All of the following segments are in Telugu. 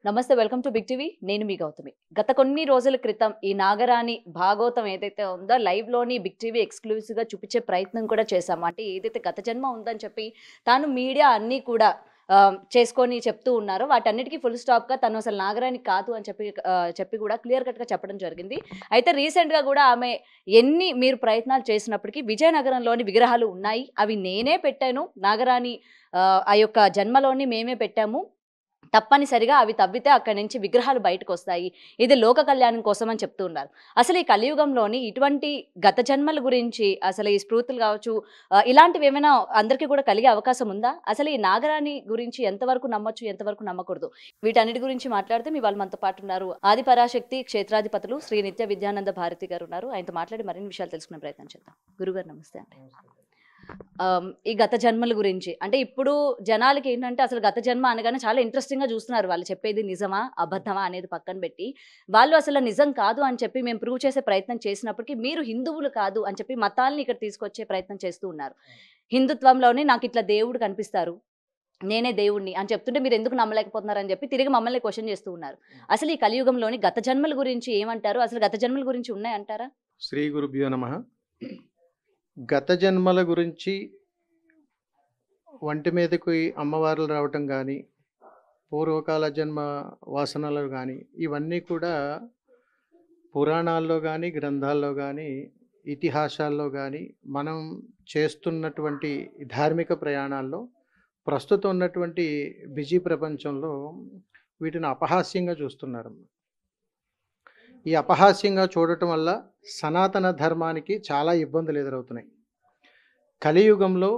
నమస్తే, వెల్కమ్ టు బిగ్ టీవీ. నేను మీ గౌతమి. గత కొన్ని రోజుల క్రితం ఈ నాగరాణి భాగవతం ఏదైతే ఉందో లైవ్‌లోని బిగ్ టీవీ ఎక్స్‌క్లూజివ్‌గా చూపించే ప్రయత్నం కూడా చేశాము. అంటే ఏదైతే గత జన్మ ఉందని చెప్పి తాను మీడియా అన్నీ కూడా చేసుకొని చెప్తూ ఉన్నారో వాటన్నిటికి ఫుల్ స్టాప్‌గా తను అసలు నాగరాణి కాదు అని చెప్పి కూడా క్లియర్ కట్‌గా చెప్పడం జరిగింది. అయితే రీసెంట్‌గా కూడా ఆమె ఎన్ని మీరు ప్రయత్నాలు చేసినప్పటికీ విజయనగరంలోని విగ్రహాలు ఉన్నాయి. అవి నేనే పెట్టాను. నాగరాణి ఆ యొక్క జన్మలోని మేమే పెట్టాము. తప్పనిసరిగా అవి తవ్వితే అక్కడి నుంచి విగ్రహాలు బయటకొస్తాయి. ఇది లోక కళ్యాణం కోసం అని చెప్తూ ఉన్నారు. అసలు ఈ కలియుగంలోని ఇటువంటి గత జన్మల గురించి అసలు ఈ స్ఫూర్తులు కావచ్చు, ఇలాంటివి ఏమైనా అందరికీ కూడా కలిగే అవకాశం ఉందా? అసలు ఈ నాగరాణి గురించి ఎంతవరకు నమ్మొచ్చు, ఎంతవరకు నమ్మకూడదు? వీటన్నిటి గురించి మాట్లాడితే మీ వాళ్ళు మనతో పాటు ఉన్నారు. ఆది పరాశక్తి క్షేత్రాధిపతులు శ్రీ నిత్య విద్యానంద భారతి గారు ఉన్నారు. ఆయనతో మాట్లాడి మరిన్ని విషయాలు తెలుసుకునే ప్రయత్నం చేద్దాం. గురుగారు నమస్తే అండి. ఈ గత జన్మల గురించి అంటే ఇప్పుడు జనాలకి ఏంటంటే అసలు గత జన్మ అనగానే చాలా ఇంట్రెస్టింగ్‌గా చూస్తున్నారు. వాళ్ళు చెప్పేది నిజమా? అబద్ధమా? అనేది పక్కన పెట్టి, వాళ్ళు అసలు నిజం కాదు అని చెప్పి మేము ప్రూవ్ చేసే ప్రయత్నం చేసినప్పటికి మీరు హిందువులు కాదు అని చెప్పి మతాల్ని ఇక్కడ తీసుకొచ్చే ప్రయత్నం చేస్తూ ఉన్నారు. హిందుత్వంలోనే నాకిట్లా దేవుడు కనిపిస్తారు. నేనే దేవుడిని అని చెప్తుంటే మీరెందుకు నమ్మలేకపోతున్నారని చెప్పి తిరిగి మమ్మల్ని క్వెషన్ చేస్తూ ఉన్నారు. అసలు ఈ కలియుగంలోని గత జన్మల గురించి ఏమంటారు? అసలు గత జన్మల గురించి ఉన్నాయంటారా? శ్రీ గురుభ్యో నమః. గత జన్మల గురించి వంటి మీదకి అమ్మవార్లు రావటం కానీ, పూర్వకాల జన్మ వాసనలు కానీ, ఇవన్నీ కూడా పురాణాల్లో కానీ, గ్రంథాల్లో కానీ, ఇతిహాసాల్లో కానీ, మనం చేస్తున్నటువంటి ధార్మిక ప్రయాణాల్లో ప్రస్తుతం ఉన్నటువంటి బిజీ ప్రపంచంలో వీటిని అపహాస్యంగా చూస్తున్నారు. ఈ అపహాస్యంగా చూడటం వల్ల సనాతన ధర్మానికి చాలా ఇబ్బందులు ఎదురవుతున్నాయి. కలియుగంలో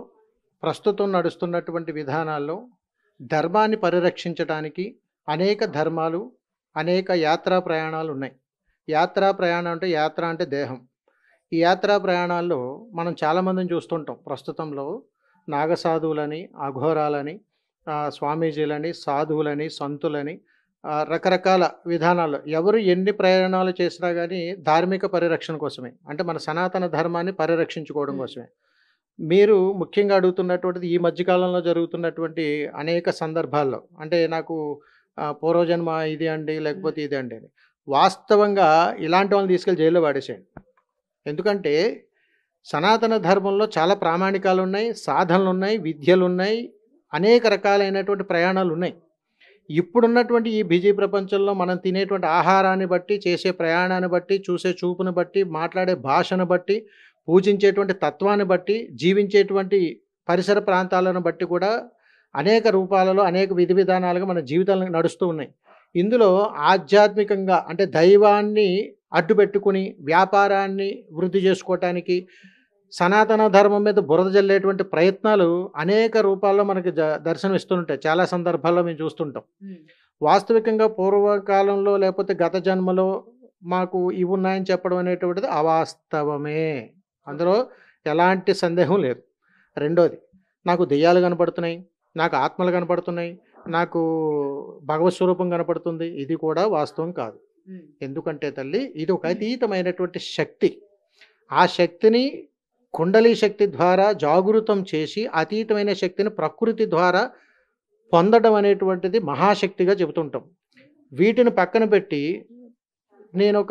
ప్రస్తుతం నడుస్తున్నటువంటి విధానాల్లో ధర్మాన్ని పరిరక్షించడానికి అనేక ధర్మాలు, అనేక యాత్రా ప్రయాణాలు ఉన్నాయి. యాత్రా ప్రయాణం అంటే యాత్ర అంటే దేహం. ఈ యాత్రా ప్రయాణాల్లో మనం చాలామందిని చూస్తుంటాం. ప్రస్తుతంలో నాగసాధువులని, అఘోరాలని, స్వామీజీలని, సాధువులని, సంతులని, రకరకాల విధానాల్లో ఎవరు ఎన్ని ప్రయాణాలు చేసినా కానీ ధార్మిక పరిరక్షణ కోసమే, అంటే మన సనాతన ధర్మాన్ని పరిరక్షించుకోవడం కోసమే. మీరు ముఖ్యంగా అడుగుతున్నటువంటిది ఈ మధ్యకాలంలో జరుగుతున్నటువంటి అనేక సందర్భాల్లో, అంటే నాకు పూర్వజన్మ ఇది అండి, లేకపోతే ఇది అండి అని. వాస్తవంగా ఇలాంటి వాళ్ళని తీసుకెళ్ళి జైల్లో పడేసేయండి. ఎందుకంటే సనాతన ధర్మంలో చాలా ప్రామాణికాలు ఉన్నాయి, సాధనలు ఉన్నాయి, విద్యలు ఉన్నాయి, అనేక రకాలైనటువంటి ప్రయాణాలు ఉన్నాయి. ఇప్పుడున్నటువంటి ఈ బిజీ ప్రపంచంలో మనం తినేటువంటి ఆహారాన్ని బట్టి, చేసే ప్రయాణాన్ని బట్టి, చూసే చూపును బట్టి, మాట్లాడే భాషను బట్టి, పూజించేటువంటి తత్వాన్ని బట్టి, జీవించేటువంటి పరిసర ప్రాంతాలను బట్టి కూడా అనేక రూపాలలో, అనేక విధి విధానాలుగా మన జీవితాలు నడుస్తూ ఉన్నాయి. ఇందులో ఆధ్యాత్మికంగా అంటే దైవాన్ని అడ్డుపెట్టుకుని వ్యాపారాన్ని వృద్ధి చేసుకోవటానికి, సనాతన ధర్మం మీద బురద జల్లేటువంటి ప్రయత్నాలు అనేక రూపాల్లో మనకి దర్శనం ఇస్తుంటాయి. చాలా సందర్భాల్లో మేము చూస్తుంటాం. వాస్తవికంగా పూర్వకాలంలో లేకపోతే గత జన్మలో మాకు ఇవి ఉన్నాయని చెప్పడం అనేటువంటిది అవాస్తవమే. అందులో ఎలాంటి సందేహం లేదు. రెండోది, నాకు దెయ్యాలు కనపడుతున్నాయి, నాకు ఆత్మలు కనపడుతున్నాయి, నాకు భగవత్ స్వరూపం కనపడుతుంది, ఇది కూడా వాస్తవం కాదు. ఎందుకంటే తల్లి, ఇది ఒక అతీతమైనటువంటి శక్తి. ఆ శక్తిని కుండలి శక్తి ద్వారా జాగృతం చేసి అతీతమైన శక్తిని ప్రకృతి ద్వారా పొందడం అనేటువంటిది మహాశక్తిగా చెబుతుంటాం. వీటిని పక్కన పెట్టి నేను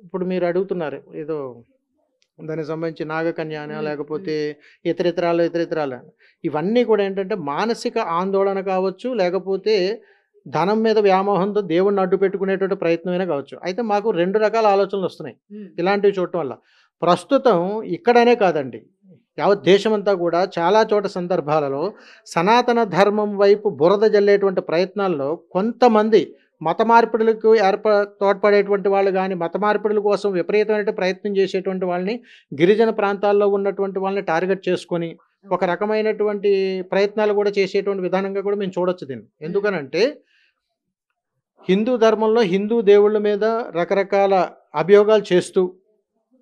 ఇప్పుడు మీరు అడుగుతున్నారు ఏదో దానికి సంబంధించి నాగకన్యాన లేకపోతే ఇతరితరాలు ఇవన్నీ కూడా ఏంటంటే మానసిక ఆందోళన కావచ్చు, లేకపోతే ధనం మీద వ్యామోహంతో దేవుణ్ణి అడ్డు పెట్టుకునేటువంటి ప్రయత్నమైనా కావచ్చు. అయితే మాకు 2 రకాల ఆలోచనలు వస్తున్నాయి ఇలాంటివి చూడటం వల్ల. ప్రస్తుతం ఇక్కడనే కాదండి, యావత్ దేశమంతా కూడా చాలా చోట సందర్భాలలో సనాతన ధర్మం వైపు బురద జల్లేటువంటి ప్రయత్నాల్లో కొంతమంది మత మార్పిడులకు తోడ్పడేటువంటి వాళ్ళు కానీ, మత మార్పిడుల కోసం విపరీతమైన ప్రయత్నం చేసేటువంటి వాళ్ళని, గిరిజన ప్రాంతాల్లో ఉన్నటువంటి వాళ్ళని టార్గెట్ చేసుకొని ఒక రకమైనటువంటి ప్రయత్నాలు కూడా చేసేటువంటి విధానంగా కూడా మేము చూడొచ్చు దీన్ని. ఎందుకనంటే హిందూ ధర్మంలో హిందూ దేవుళ్ళ మీద రకరకాల అభియోగాలు చేస్తూ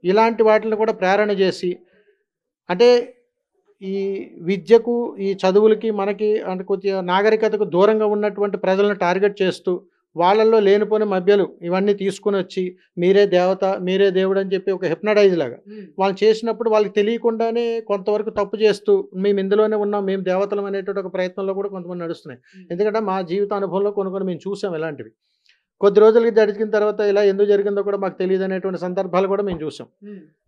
ఇలాంటి వాటిని కూడా ప్రేరణ చేసి, అంటే ఈ విద్యకు, ఈ చదువులకి, మనకి అంటే కొద్దిగా నాగరికతకు దూరంగా ఉన్నటువంటి ప్రజలను టార్గెట్ చేస్తూ వాళ్ళల్లో లేనిపోని మభ్యలు ఇవన్నీ తీసుకొని వచ్చి మీరే దేవత, మీరే దేవుడు అని చెప్పి ఒక హిప్నటైజ్ లాగా వాళ్ళు చేసినప్పుడు వాళ్ళకి తెలియకుండానే కొంతవరకు తప్పు చేస్తూ మేము ఇందులోనే ఉన్నాం, మేము దేవతలం అనేటువంటి ఒక ప్రయత్నంలో కూడా కొంతమంది నడుస్తున్నాయి. ఎందుకంటే మా జీవిత అనుభవంలో కొన్ని మేము చూసాం ఇలాంటివి. కొద్ది రోజులకి జరిగిన తర్వాత ఇలా ఎందుకు జరిగిందో కూడా మాకు తెలియదు అనేటువంటి సందర్భాలు కూడా మేము చూసాం.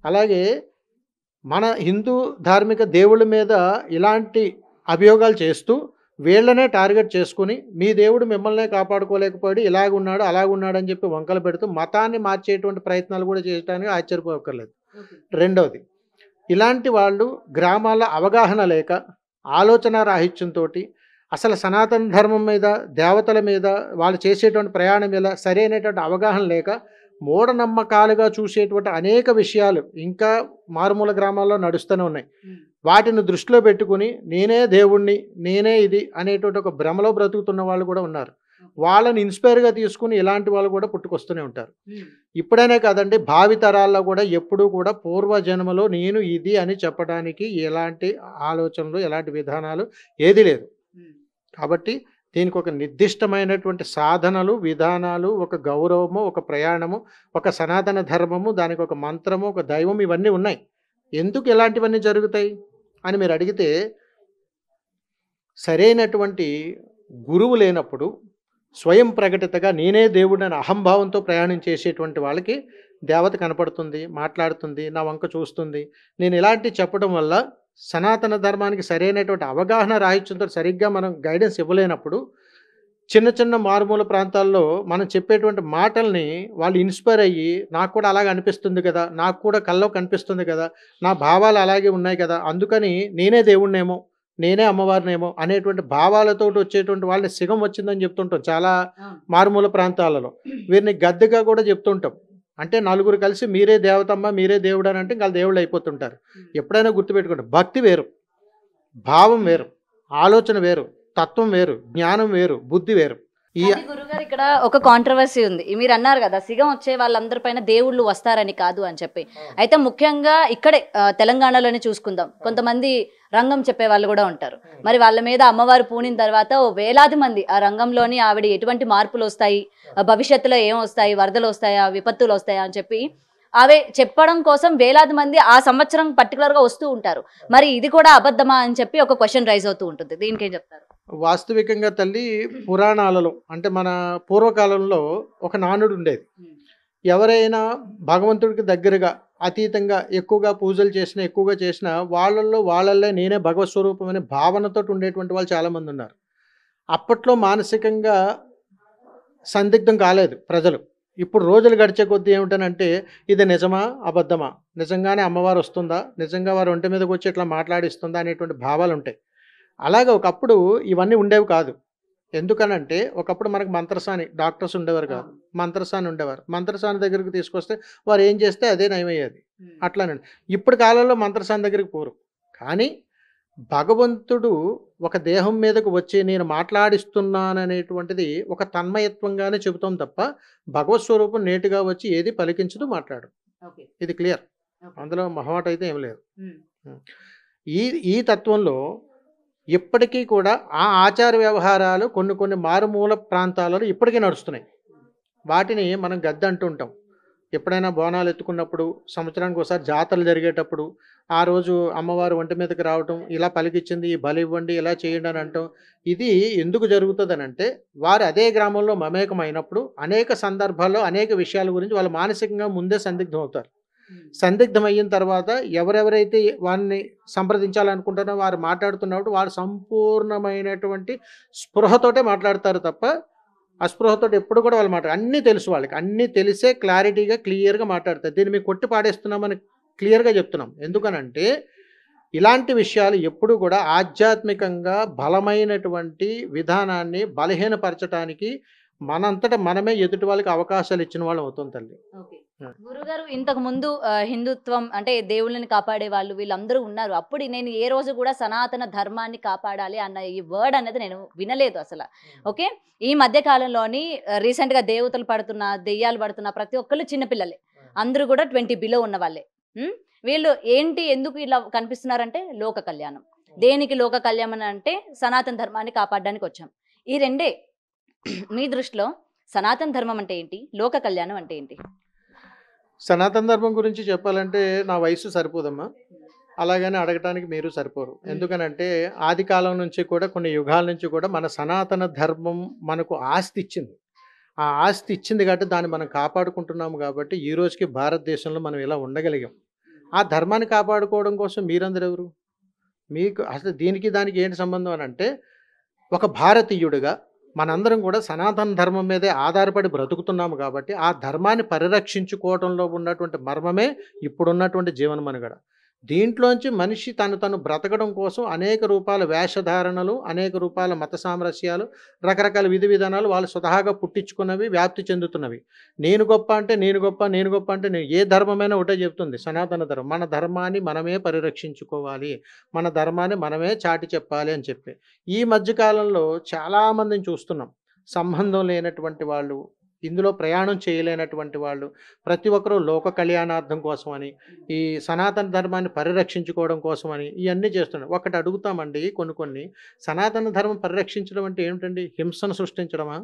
అలాగే మన హిందూ ధార్మిక దేవుళ్ళ మీద ఇలాంటి అభియోగాలు చేస్తూ వీళ్ళనే టార్గెట్ చేసుకుని మీ దేవుడు మిమ్మల్నే కాపాడుకోలేకపోయాడు, ఇలాగున్నాడు అలాగున్నాడు అని చెప్పి వంకలు పెడుతూ మతాన్ని మార్చేటువంటి ప్రయత్నాలు కూడా చేయడానికి ఆశ్చర్యపోకర్లేదు. రెండవది, ఇలాంటి వాళ్ళు గ్రామాల అవగాహన లేక ఆలోచన రాహిత్యంతో అసలు సనాతన ధర్మం మీద, దేవతల మీద, వాళ్ళు చేసేటువంటి ప్రయాణం మీద సరైనటువంటి అవగాహన లేక మూఢనమ్మకాలుగా చూసేటువంటి అనేక విషయాలు ఇంకా మారుమూల గ్రామాల్లో నడుస్తూనే ఉన్నాయి. వాటిని దృష్టిలో పెట్టుకుని నేనే దేవుణ్ణి, నేనే ఇది అనేటువంటి ఒక భ్రమలో బ్రతుకుతున్న వాళ్ళు కూడా ఉన్నారు. వాళ్ళని ఇన్స్పైర్గా తీసుకుని ఇలాంటి వాళ్ళు కూడా పుట్టుకొస్తూనే ఉంటారు. ఇప్పుడైనా కాదండి, భావితరాల్లో కూడా ఎప్పుడూ కూడా పూర్వజన్మలో నేను ఇది అని చెప్పడానికి ఎలాంటి ఆలోచనలు, ఎలాంటి విధానాలు ఏది లేదు. కాబట్టి దీనికి ఒక నిర్దిష్టమైనటువంటి సాధనలు, విధానాలు, ఒక గౌరవము, ఒక ప్రయాణము, ఒక సనాతన ధర్మము, దానికి ఒక మంత్రము, ఒక దైవం, ఇవన్నీ ఉన్నాయి. ఎందుకు ఇలాంటివన్నీ జరుగుతాయి అని మీరు అడిగితే, సరైనటువంటి గురువు లేనప్పుడు స్వయం ప్రకటితగా నేనే దేవుడని అహంభావంతో ప్రయాణం చేసేటువంటి వాళ్ళకి దేవత కనపడుతుంది, మాట్లాడుతుంది, నా వంక చూస్తుంది. నేను ఇలాంటి చెప్పడం వల్ల సనాతన ధర్మానికి సరైనటువంటి అవగాహన రాహిత్యంతో సరిగ్గా మనం గైడెన్స్ ఇవ్వలేనప్పుడు చిన్న చిన్న మారుమూల ప్రాంతాల్లో మనం చెప్పేటువంటి మాటల్ని వాళ్ళు ఇన్స్పైర్ అయ్యి నాకు కూడా అలాగే అనిపిస్తుంది కదా, నాకు కూడా కల్లో కనిపిస్తుంది కదా, నా భావాలు అలాగే ఉన్నాయి కదా, అందుకని నేనే దేవుణ్ణేమో, నేనే అమ్మవారినేమో అనేటువంటి భావాలతో వచ్చేటువంటి వాళ్ళని సిగం వచ్చిందని చెప్తుంటాం చాలా మారుమూల ప్రాంతాలలో. వీరిని గద్దెగా కూడా చెప్తుంటాం. అంటే నలుగురు కలిసి మీరే దేవతమ్మ, మీరే దేవుడు అని అంటే ఇంకా దేవుళ్ళు అయిపోతుంటారు. ఎప్పుడైనా గుర్తుపెట్టుకోండి, భక్తి వేరు, భావం వేరు, ఆలోచన వేరు, తత్వం వేరు, జ్ఞానం వేరు, బుద్ధి వేరు. గురుగారు ఇక్కడ ఒక కాంట్రవర్సీ ఉంది. మీరు అన్నారు కదా సిగం వచ్చే వాళ్ళందరిపైన దేవుళ్ళు వస్తారని కాదు అని చెప్పి. అయితే ముఖ్యంగా ఇక్కడే తెలంగాణలోనే చూసుకుందాం, కొంతమంది రంగం చెప్పే వాళ్ళు కూడా ఉంటారు. మరి వాళ్ళ మీద అమ్మవారు పూనిన తర్వాత వేలాది మంది ఆ రంగంలోని ఆవిడ ఎటువంటి మార్పులు వస్తాయి, భవిష్యత్తులో ఏం వస్తాయి, వరదలు వస్తాయా, విపత్తులు వస్తాయా అని చెప్పి అవే చెప్పడం కోసం వేలాది మంది ఆ సంవత్సరం పర్టికులర్ గా వస్తూ ఉంటారు. మరి ఇది కూడా అబద్ధమా అని చెప్పి ఒక క్వశ్చన్ రైజ్ అవుతూ ఉంటుంది. దీనికి ఏం చెప్తారు? వాస్తవికంగా తల్లి, పురాణాలలో అంటే మన పూర్వకాలంలో ఒక నానుడు ఉండేది. ఎవరైనా భగవంతుడికి దగ్గరగా అతీతంగా ఎక్కువగా పూజలు చేసినా, ఎక్కువగా చేసినా వాళ్ళల్లో నేనే భగవత్ స్వరూపం అనే భావనతో ఉండేటువంటి వాళ్ళు చాలామంది ఉన్నారు. అప్పట్లో మానసికంగా సందిగ్ధం కాలేదు ప్రజలు. ఇప్పుడు రోజులు గడిచే కొద్దీ ఏమిటనంటే ఇది నిజమా అబద్ధమా, నిజంగానే అమ్మవారు వస్తుందా, నిజంగా వారు ఒంటి మీదకి వచ్చి ఇట్లా మాట్లాడిస్తుందా అనేటువంటి భావాలు ఉంటాయి. అలాగే ఒకప్పుడు ఇవన్నీ ఉండేవి కాదు. ఎందుకనంటే ఒకప్పుడు మనకు మంత్రసాని డాక్టర్స్ ఉండేవారు కాదు, మంత్రసాని ఉండేవారు. మంత్రసాని దగ్గరికి తీసుకొస్తే వారు ఏం చేస్తే అదే నయమయ్యేది. అట్లానండి. ఇప్పుడు కాలంలో మంత్రసాని దగ్గరికి పోరు. కానీ భగవంతుడు ఒక దేహం మీదకు వచ్చి నేను మాట్లాడిస్తున్నాననేటువంటిది ఒక తన్మయత్వంగానే చెబుతాం తప్ప భగవత్ స్వరూపం నేటుగా వచ్చి ఏది పలికించదు, మాట్లాడు. ఇది క్లియర్, అందులో మొహమాట అయితే ఏం లేదు. ఈ తత్వంలో ఇప్పటికీ కూడా ఆ ఆచార వ్యవహారాలు కొన్ని మారుమూల ప్రాంతాలలో ఇప్పటికీ నడుస్తున్నాయి. వాటిని మనం గద్దె అంటుంటాం. ఎప్పుడైనా బోనాలు ఎత్తుకున్నప్పుడు, సంవత్సరానికి ఒకసారి జాతరలు జరిగేటప్పుడు ఆ రోజు అమ్మవారు ఒంటి మీదకి రావటం, ఇలా పలికిచ్చింది, ఈ బలి ఇవ్వండి, ఇలా చేయండి అని అంటాం. ఇది ఎందుకు జరుగుతుంది అంటే వారు అదే గ్రామంలో మమేకమైనప్పుడు అనేక సందర్భాల్లో అనేక విషయాల గురించి వాళ్ళు మానసికంగా ముందే సందిగ్ధం అవుతారు. సందిగ్ధం అయిన తర్వాత ఎవరెవరైతే వారిని సంప్రదించాలనుకుంటారో వారు మాట్లాడుతున్నప్పుడు వారు సంపూర్ణమైనటువంటి స్పృహతోటే మాట్లాడతారు తప్ప అస్పృహతో ఎప్పుడు కూడా వాళ్ళు అన్నీ తెలుసు, వాళ్ళకి అన్నీ తెలిసే క్లారిటీగా క్లియర్గా మాట్లాడతారు. దీన్ని మేము కొట్టి పాడేస్తున్నామని క్లియర్గా చెప్తున్నాం. ఎందుకనంటే ఇలాంటి విషయాలు ఎప్పుడు కూడా ఆధ్యాత్మికంగా బలమైనటువంటి విధానాన్ని బలహీనపరచడానికి మనంతటా మనమే ఎదుటి వాళ్ళకి అవకాశాలు ఇచ్చిన వాళ్ళం అవుతాం తల్లి. గురుగారు ఇంతకు ముందు హిందుత్వం అంటే దేవుళ్ళని కాపాడే వాళ్ళు వీళ్ళందరూ ఉన్నారు. అప్పుడు నేను ఏ రోజు కూడా సనాతన ధర్మాన్ని కాపాడాలి అన్న ఈ వర్డ్ అనేది నేను వినలేదు అసలు. ఓకే, ఈ మధ్య కాలంలోని రీసెంట్ గా దేవతలు పడుతున్న, దెయ్యాలు పడుతున్న ప్రతి ఒక్కళ్ళు చిన్నపిల్లలే, అందరూ కూడా 20 బిలో ఉన్న వాళ్ళే. వీళ్ళు ఏంటి ఎందుకు ఇలా కనిపిస్తున్నారంటే లోక కళ్యాణం. దేనికి లోక కళ్యాణం అంటే సనాతన ధర్మాన్ని కాపాడడానికి వచ్చాం. ఈ రెండే మీ దృష్టిలో సనాతన ధర్మం అంటే ఏంటి? లోక కళ్యాణం అంటే ఏంటి? సనాతన ధర్మం గురించి చెప్పాలంటే నా వయసు సరిపోదమ్మా. అలాగని అడగటానికి మీరు సరిపోరు. ఎందుకనంటే ఆది కాలం నుంచి కూడా కొన్ని యుగాల నుంచి కూడా మన సనాతన ధర్మం మనకు ఆస్తి ఇచ్చింది. ఆ ఆస్తి ఇచ్చింది కాబట్టి దాన్ని మనం కాపాడుకుంటున్నాము కాబట్టి ఈ రోజుకి భారతదేశంలో మనం ఇలా ఉండగలిగాం. ఆ ధర్మాన్ని కాపాడుకోవడం కోసం మీరందరూ ఎవరు? మీకు అసలు దీనికి దానికి ఏంటి సంబంధం అనంటే, ఒక భారతీయుడిగా మనందరం కూడా సనాతన ధర్మం మీదే ఆధారపడి బ్రతుకుతున్నాము కాబట్టి, ఆ ధర్మాన్ని పరిరక్షించుకోవటంలో ఉన్నటువంటి మర్మమే ఇప్పుడున్నటువంటి జీవన మనుగడ. దీంట్లోంచి మనిషి తను బ్రతకడం కోసం అనేక రూపాల వేషధారణలు, అనేక రూపాల మత సామరస్యాలు, రకరకాల విధి విధానాలు వాళ్ళు స్వతహాగా పుట్టించుకున్నవి, వ్యాప్తి చెందుతున్నవి. నేను గొప్ప అంటే నేను గొప్ప, నేను గొప్ప అంటే నేను, ఏ ధర్మమైనా ఒకటే చెప్తుంది సనాతన ధర్మం. మన ధర్మాన్ని మనమే పరిరక్షించుకోవాలి. మన ధర్మాన్ని మనమే చాటి చెప్పాలి అని చెప్పి. ఈ మధ్య కాలంలో చాలామందిని చూస్తున్నాం. సంబంధం లేనటువంటి వాళ్ళు, ఇందులో ప్రయాణం చేయలేనటువంటి వాళ్ళు, ప్రతి ఒక్కరూ లోక కళ్యాణార్థం కోసమని, ఈ సనాతన ధర్మాన్ని పరిరక్షించుకోవడం కోసమని ఇయన్నీ చేస్తున్నారు. ఒకటి అడుగుతామండి కొన్ని సనాతన ధర్మం పరిరక్షించడం అంటే ఏమిటండి? హింసను సృష్టించడమా?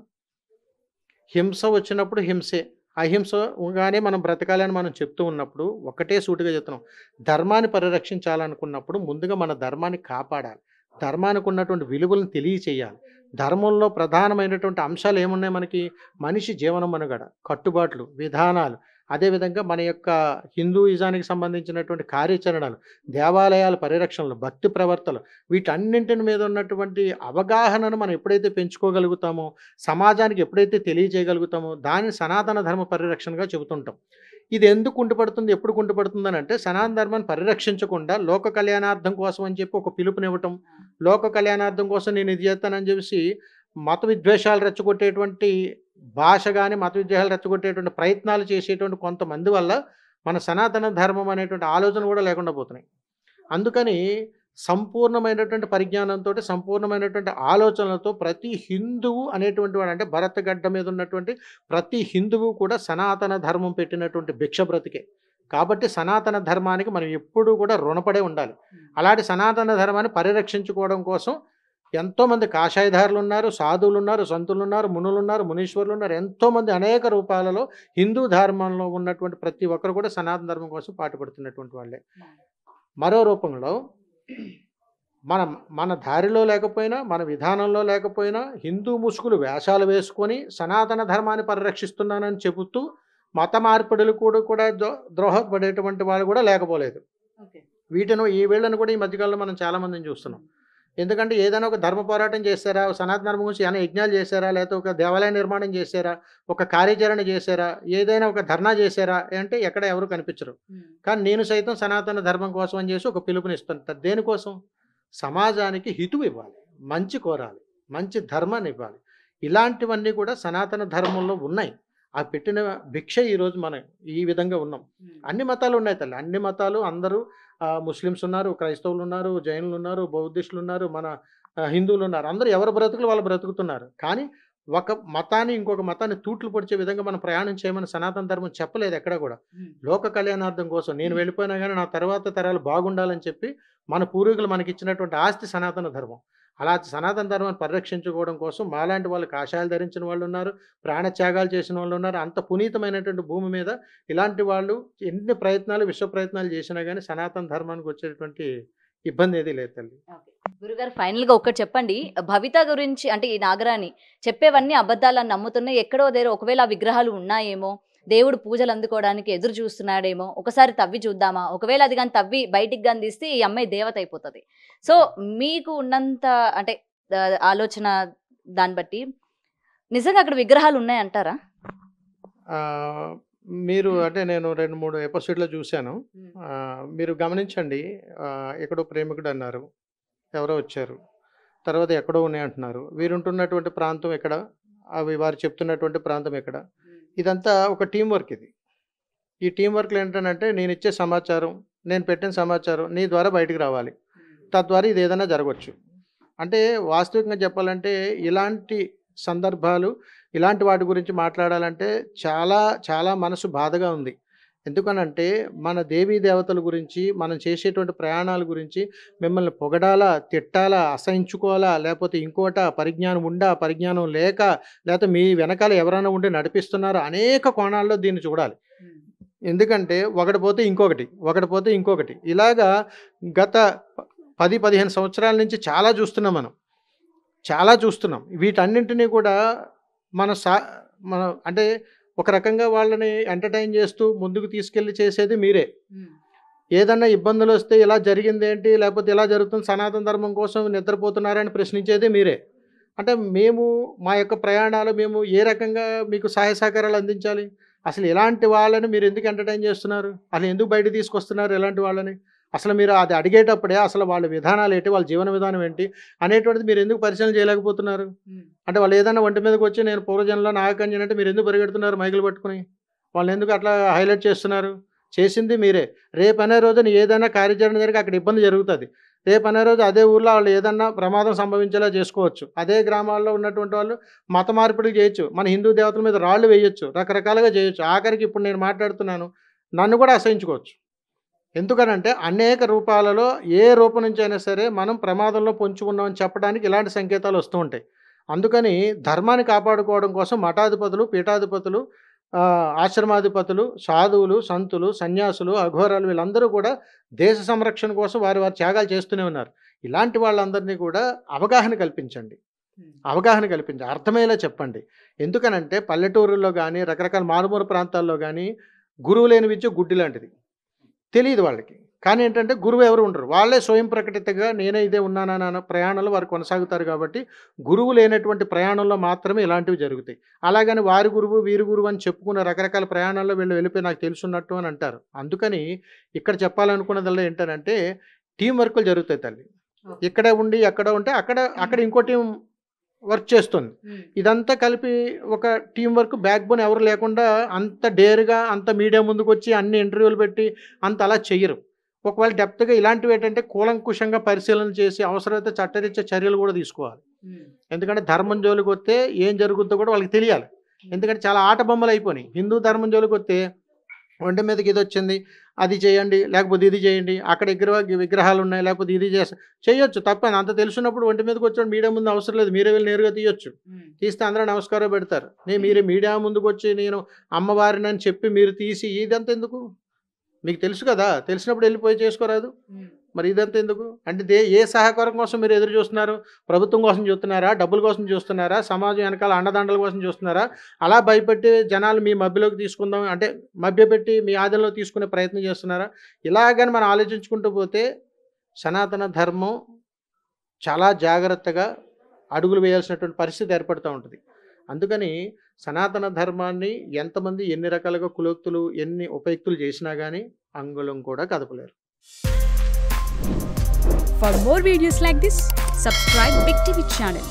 హింస వచ్చినప్పుడు హింసే. అహింసగానే మనం బ్రతకాలని మనం చెప్తూ ఉన్నప్పుడు ఒకటే సూటిగా చెప్తున్నాం. ధర్మాన్ని పరిరక్షించాలనుకున్నప్పుడు ముందుగా మన ధర్మాన్ని కాపాడాలి. ధర్మానికి ఉన్నటువంటి విలువలను తెలియచేయాలి. ధర్మంలో ప్రధానమైనటువంటి అంశాలు ఏమున్నాయి మనకి? మనిషి జీవన మనుగడ, కట్టుబాట్లు, విధానాలు, అదేవిధంగా మన యొక్క హిందూయిజానికి సంబంధించినటువంటి కార్యాచరణలు, దేవాలయాల పరిరక్షణలు, భక్తి ప్రవర్తనలు, వీటన్నింటిని మీద ఉన్నటువంటి అవగాహనను మనం ఎప్పుడైతే పెంచుకోగలుగుతామో, సమాజానికి ఎప్పుడైతే తెలియజేయగలుగుతామో, దాన్ని సనాతన ధర్మ పరిరక్షణగా చెబుతుంటాం. ఇది ఎందుకు కుంటుపడుతుంది, ఎప్పుడు కుంటుపడుతుందని అంటే, సనాతన ధర్మాన్ని పరిరక్షించకుండా లోక కళ్యాణార్థం కోసం అని చెప్పి ఒక పిలుపునివ్వటం, లోక కళ్యాణార్థం కోసం నేను ఇది చేస్తానని చెప్పేసి మత విద్వేషాలు రెచ్చగొట్టేటువంటి భాష కానీ, మత విద్వేషాలు రెచ్చగొట్టేటువంటి ప్రయత్నాలు చేసేటువంటి కొంతమంది వల్ల మన సనాతన ధర్మం అనేటువంటి ఆలోచన కూడా లేకుండా పోతున్నాయి. అందుకని సంపూర్ణమైనటువంటి పరిజ్ఞానంతోటి, సంపూర్ణమైనటువంటి ఆలోచనలతో ప్రతి హిందువు అనేటువంటి వాడు, అంటే భరత గడ్డ మీద ఉన్నటువంటి ప్రతి హిందువు కూడా సనాతన ధర్మం పెట్టినటువంటి భిక్ష బ్రతికే. కాబట్టి సనాతన ధర్మానికి మనం ఎప్పుడూ కూడా రుణపడే ఉండాలి. అలాంటి సనాతన ధర్మాన్ని పరిరక్షించుకోవడం కోసం ఎంతోమంది కాషాయధారులున్నారు, సాధువులున్నారు, సంతులున్నారు, మునులున్నారు, మునీశ్వరులున్నారు. ఎంతోమంది అనేక రూపాలలో హిందూ ధర్మంలో ఉన్నటువంటి ప్రతి ఒక్కరు కూడా సనాతన ధర్మం కోసం పాటుపడుతున్నటువంటి వాళ్ళే. మరో రూపంలో మన దారిలో లేకపోయినా, మన విధానంలో లేకపోయినా, హిందూ ముసుగులు వేషాలు వేసుకొని సనాతన ధర్మాన్ని పరిరక్షిస్తున్నానని చెబుతూ మత మార్పిడులు కూడా ద్రోహపడేటువంటి వాళ్ళు కూడా లేకపోలేదు. ఈ వీళ్ళను కూడా ఈ మధ్యకాలంలో మనం చాలామందిని చూస్తున్నాం. ఎందుకంటే ఏదైనా ఒక ధర్మ పోరాటం చేశారా, సనాతన ధర్మం గురించి ఏమైనా యజ్ఞాలు చేశారా, లేకపోతే ఒక దేవాలయ నిర్మాణం చేశారా, ఒక కార్యాచరణ చేశారా, ఏదైనా ఒక ధర్నా చేశారా అంటే ఎక్కడ ఎవరు కనిపించరు. కానీ నేను సైతం సనాతన ధర్మం కోసం అని చేసి ఒక పిలుపునిస్తుంటారు. దేనికోసం? సమాజానికి హితువు ఇవ్వాలి, మంచి కోరాలి, మంచి ధర్మాన్ని ఇవ్వాలి. ఇలాంటివన్నీ కూడా సనాతన ధర్మంలో ఉన్నాయి. ఆ పెట్టిన భిక్ష ఈరోజు మనం ఈ విధంగా ఉన్నాం. అన్ని మతాలు ఉన్నాయి తల్లి, అన్ని మతాలు అందరూ, ముస్లిమ్స్ ఉన్నారు, క్రైస్తవులు ఉన్నారు, జైనులు ఉన్నారు, బౌద్ధిస్టులు ఉన్నారు, మన హిందువులు ఉన్నారు. అందరూ ఎవరి బ్రతుకులు వాళ్ళు బ్రతుకుతున్నారు. కానీ ఒక మతాన్ని ఇంకొక మతాన్ని తూట్లు పొడిచే విధంగా మనం ప్రయాణం చేయమని సనాతన ధర్మం చెప్పలేదు ఎక్కడ కూడా. లోక కళ్యాణార్థం కోసం నేను వెళ్ళిపోయినా కానీ నా తర్వాత తరాలు బాగుండాలని చెప్పి మన పూర్వీకులు మనకి ఇచ్చినటువంటి ఆస్తి సనాతన ధర్మం. అలా సనాతన ధర్మాన్ని పరిరక్షించుకోవడం కోసం మాలాంటి వాళ్ళు కాషాయాలు ధరించిన వాళ్ళు ఉన్నారు, ప్రాణత్యాగాలు చేసిన వాళ్ళు ఉన్నారు. అంత పునీతమైనటువంటి భూమి మీద ఇలాంటి వాళ్ళు ఎన్ని ప్రయత్నాలు, విశ్వ ప్రయత్నాలు చేసినా కానీ సనాతన ధర్మానికి వచ్చేటువంటి ఇబ్బంది ఏదీ లేదు తల్లి. గురుగారు ఫైనల్గా ఒక్కటి చెప్పండి. భవిత గురించి, అంటే ఈ నాగరాణి చెప్పేవన్నీ అబద్ధాలని నమ్ముతున్నాయి. ఎక్కడో దగ్గర ఒకవేళ ఆ విగ్రహాలు ఉన్నాయేమో, దేవుడు పూజలు అందుకోవడానికి ఎదురు చూస్తున్నాడేమో, ఒకసారి తవ్వి చూద్దామా, ఒకవేళ అది కానీ తవ్వి బయటికి కానీ తీస్తే ఈ అమ్మాయి దేవత అయిపోతుంది. సో మీకు ఉన్నంత అంటే ఆలోచన దాన్ని బట్టి నిజంగా అక్కడ విగ్రహాలు ఉన్నాయంటారా? మీరు అంటే నేను 2-3 ఎపిసోడ్లో చూశాను. మీరు గమనించండి, ఎక్కడో ప్రేమికుడు అన్నారు, ఎవరో వచ్చారు, తర్వాత ఎక్కడో ఉన్నాయి అంటున్నారు. వీరుంటున్నటువంటి ప్రాంతం ఎక్కడ, అవి వారు చెప్తున్నటువంటి ప్రాంతం ఎక్కడ? ఇదంతా ఒక టీం వర్క్. ఈ టీం వర్క్లో ఏంటంటే నేను ఇచ్చే సమాచారం, నేను పెట్టిన సమాచారం నీ ద్వారా బయటికి రావాలి, తద్వారా ఇది ఏదైనా జరగవచ్చు. అంటే వాస్తవికంగా చెప్పాలంటే ఇలాంటి సందర్భాలు, ఇలాంటి వాటి గురించి మాట్లాడాలంటే చాలా చాలా మనసు బాధగా ఉంది. ఎందుకనంటే మన దేవీ దేవతల గురించి, మనం చేసేటువంటి ప్రయాణాల గురించి మిమ్మల్ని పొగడాలా, తిట్టాలా, అసహించుకోవాలా, లేకపోతే ఇంకోటా, పరిజ్ఞానం ఉండా, పరిజ్ఞానం లేక, లేకపోతే మీ వెనకాల ఎవరైనా ఉండి నడిపిస్తున్నారా, అనేక కోణాల్లో దీన్ని చూడాలి. ఎందుకంటే ఒకటి పోతే ఇంకొకటి, ఒకటి పోతే ఇంకొకటి. ఇలాగా గత 10-15 సంవత్సరాల నుంచి చాలా చూస్తున్నాం మనం. చాలా చూస్తున్నాం. వీటన్నింటినీ కూడా మనం అంటే ఒక రకంగా వాళ్ళని ఎంటర్టైన్ చేస్తూ ముందుకు తీసుకెళ్ళి చేసేది మీరే. ఏదన్నా ఇబ్బందులు వస్తే ఇలా జరిగిందేంటి, లేకపోతే ఇలా జరుగుతుంది, సనాతన ధర్మం కోసం నిద్రపోతున్నారని ప్రశ్నించేది మీరే. అంటే మేము మా యొక్క ప్రయాణాలు మేము ఏ రకంగా మీకు సహాయ సహకారాలు అందించాలి? అసలు ఇలాంటి వాళ్ళని మీరు ఎందుకు ఎంటర్టైన్ చేస్తున్నారు? అసలు ఎందుకు బయట తీసుకొస్తున్నారు ఇలాంటి వాళ్ళని? అసలు మీరు అది అడిగేటప్పుడే అసలు వాళ్ళ విధానాలు ఏంటి, వాళ్ళ జీవన విధానం ఏంటి అనేటువంటిది మీరు ఎందుకు పరిశీలన చేయలేకపోతున్నారు? అంటే వాళ్ళు ఏదైనా ఒంటి మీదకి వచ్చి నేను పూర్వజన్మలో నాగకన్యని అంటే మీరు ఎందుకు పరిగెడుతున్నారు మైకులు పట్టుకుని? వాళ్ళని ఎందుకు అట్లా హైలైట్ చేస్తున్నారు? చేసింది మీరే. రేపు అనే రోజున ఏదైనా కార్యాచరణ జరిగి అక్కడ ఇబ్బంది జరుగుతుంది. రేపు అనే రోజు అదే ఊర్లో వాళ్ళు ఏదన్నా ప్రమాదం సంభవించేలా చేసుకోవచ్చు. అదే గ్రామాల్లో ఉన్నటువంటి వాళ్ళు మత మార్పిడి చేయొచ్చు, మన హిందూ దేవతల మీద రాళ్ళు వేయొచ్చు, రకరకాలుగా చేయొచ్చు. ఆఖరికి ఇప్పుడు నేను మాట్లాడుతున్నాను, నన్ను కూడా అసహించుకోవచ్చు. ఎందుకనంటే అనేక రూపాలలో ఏ రూపం నుంచి అయినా సరే మనం ప్రమాదంలో పొంచి ఉన్నామని చెప్పడానికి ఇలాంటి సంకేతాలు వస్తూ ఉంటాయి. అందుకని ధర్మాన్ని కాపాడుకోవడం కోసం మఠాధిపతులు, పీఠాధిపతులు, ఆశ్రమాధిపతులు, సాధువులు, సంతులు, సన్యాసులు, అఘోరాలు వీళ్ళందరూ కూడా దేశ సంరక్షణ కోసం వారి త్యాగాలు చేస్తూనే ఉన్నారు. ఇలాంటి వాళ్ళందరినీ కూడా అవగాహన కల్పించండి. అర్థమయ్యేలా చెప్పండి. ఎందుకనంటే పల్లెటూరుల్లో కానీ రకరకాల మారుమూల ప్రాంతాల్లో కానీ గురువు లేని విద్య గుడ్డి లాంటిది. తెలియదు వాళ్ళకి. కానీ ఏంటంటే గురువు ఎవరు ఉండరు. వాళ్ళే స్వయం ప్రకటితగా నేనే ఇదే ఉన్నానన్న ప్రయాణంలో వారు కొనసాగుతారు. కాబట్టి గురువు లేనటువంటి ప్రయాణంలో మాత్రమే ఇలాంటివి జరుగుతాయి. అలాగని వారి గురువు వీరి గురువు అని చెప్పుకున్న రకరకాల ప్రయాణాల్లో వీళ్ళు వెళ్ళిపోయి నాకు తెలుసున్నట్టు అని అంటారు. అందుకని ఇక్కడ చెప్పాలనుకున్నదల్లా ఏంటంటే టీం వర్క్లు జరుగుతాయి తల్లి. ఇక్కడే ఉండి ఎక్కడ ఉంటే అక్కడ ఇంకో టీం వర్క్ చేస్తుంది. ఇదంతా కలిపి ఒక టీం వర్క్ బ్యాక్ బోన్ ఎవరు లేకుండా అంత డేర్గా అంత మీడియా ముందుకు వచ్చి అన్ని ఇంటర్వ్యూలు పెట్టి అంత అలా చెయ్యరు. ఒకవేళ డెప్త్గా ఇలాంటివి ఏంటంటే కూలంకుషంగా పరిశీలన చేసి అవసరమైతే చట్టరీత్యా చర్యలు కూడా తీసుకోవాలి. ఎందుకంటే ధర్మం జోలికి వస్తే ఏం జరుగుతుందో కూడా వాళ్ళకి తెలియాలి. ఎందుకంటే చాలా ఆట బొమ్మలు అయిపోయినాయి. హిందూ ధర్మం జోలికి వస్తే ఒంటి మీదకి ఇది వచ్చింది, అది చేయండి, లేకపోతే ఇది చేయండి, అక్కడ విగ్రహాలు ఉన్నాయి, లేకపోతే ఇది చేయొచ్చు, తప్పని అంత తెలుసున్నప్పుడు ఒంటి మీదకి వచ్చాడు మీడియా ముందు అవసరం లేదు, మీరే వెళ్ళి నేరుగా తీయొచ్చు. తీస్తే అందరూ నమస్కారం పెడతారు. మీరే మీడియా ముందుకు వచ్చి నేను అమ్మవారిని అని చెప్పి మీరు తీసి ఇదంతా ఎందుకు? మీకు తెలుసు కదా, తెలిసినప్పుడు వెళ్ళిపోయి చేసుకోరాదు. మరి ఇదంతా ఎందుకు? అంటే ఏ సహకారం కోసం మీరు ఎదురు చూస్తున్నారు? ప్రభుత్వం కోసం చూస్తున్నారా, డబ్బుల కోసం చూస్తున్నారా, సమాజం వెనకాల అండదండల కోసం చూస్తున్నారా? అలా భయపెట్టి జనాలు మీ మభ్యలోకి తీసుకుందాం అంటే మభ్యపెట్టి మీ ఆధీనంలో తీసుకునే ప్రయత్నం చేస్తున్నారా? ఇలాగని మనం ఆలోచించుకుంటూ పోతే సనాతన ధర్మం చాలా జాగ్రత్తగా అడుగులు వేయాల్సినటువంటి పరిస్థితి ఏర్పడుతూ ఉంటుంది. అందుకని సనాతన ధర్మాన్ని ఎంతమంది ఎన్ని రకాలుగా కులోక్తులు ఎన్ని ఉపయుక్తులు చేసినా కానీ అంగుళం కూడా కదపలేరు. For more videos like this, subscribe Big TV channel.